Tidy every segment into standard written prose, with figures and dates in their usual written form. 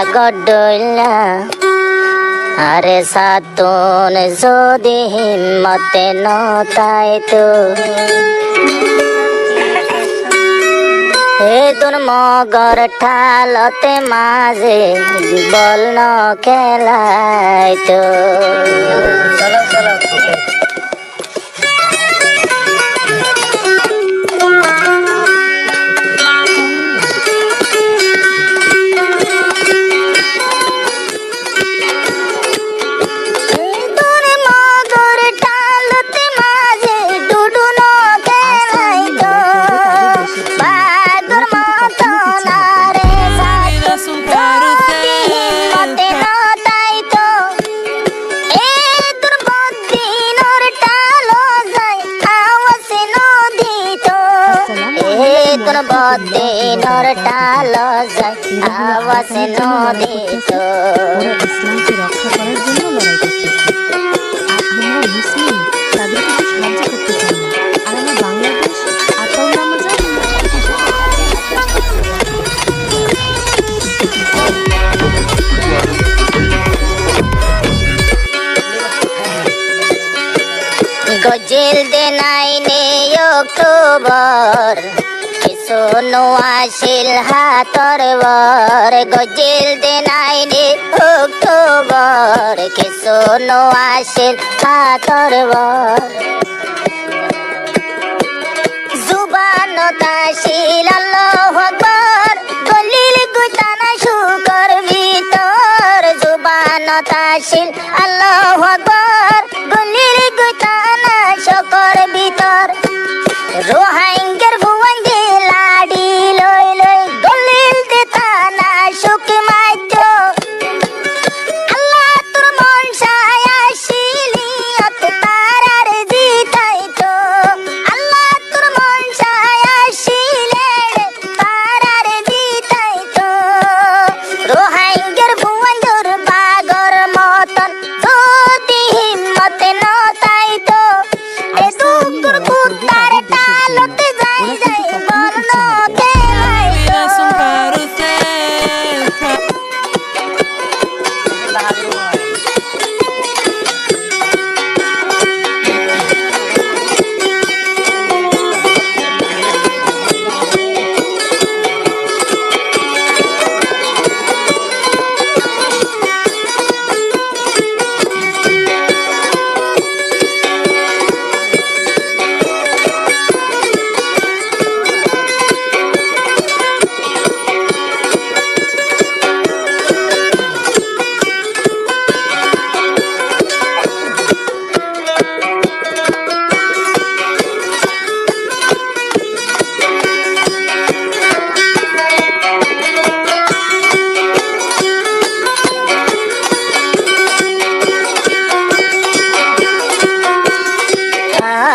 সাগর ডইলা আরে সাতুন যদি হিম্মতে নতাই তো হে তোর মগর ঠালতে মাঝে বল ন খেলাই তো বদে নরটাল যায় আওয়াজ নদী তো ইসলামকে রক্ষা করার জন্য লড়াই করতেছে। আমরা মুসলিম, তাদেরকে তো সাহায্য করতে চাই না। আর আমরা বাংলাদেশ আতাউল্লাহ গজিল দে নাইনে অক্টোবর সোনো আসিল হাতর বর গজিল দে নাইনে অক্টোবর কে সোনো আসিল হাতর বর জুবান তাশিল আল্লাহু আকবার দলিল গুতানা শুকর ভিতর জুবান তাশিল আল্লাহু আকবার দলিল গুতানা শুকর ভিতর রোহাঙ্গের ভুবন দে লাডি লই লই দলিল দে তানা শুক মাইতো আল্লাহ তোর মন চায় আসিলি অত তারার জিতাই তো আল্লাহ তোর মন চায় আসিলে তারার জিতাই তো রোহাঙ্গের ভুবন দূর বাগর মতন যদি হিম্মতে নতাই তো এ দুকুর কুতার টালতে যাই যাই বল ন খেলাই তো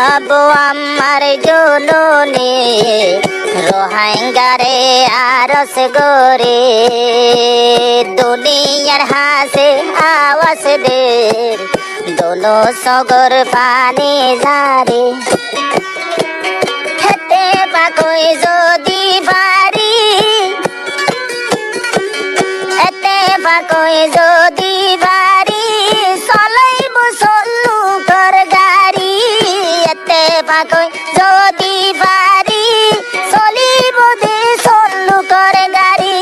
আবো আমার জননে রোহাঙ্গারে আরস গোরে দুনিয়ার হাসে আওয়াজ দে দোনো সগর পানি ঝারে হেতে পাকই যদি বাড়ি এতে পাকই যদি বাড়ি চলাইব চলু কর গাড়ি এতে পাকই যদি বাড়ি চলিব দে চলু কর গাড়ি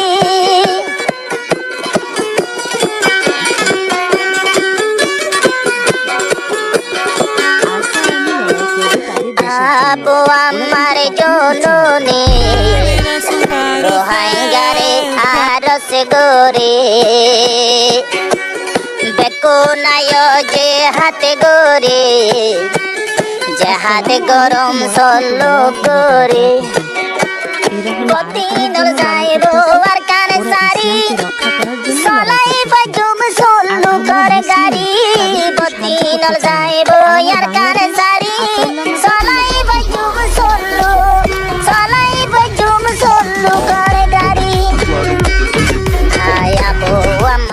আবো আমার জননে রোহাঙ্গারে আরস গোরে বেকো নাই যে হাতে গোরে যে হাতে গরম সল্লো করে কতিনর যাইব আর কানে সারি সলাই বাজুম সল্লো করে গাড়ি কতিনর যাইব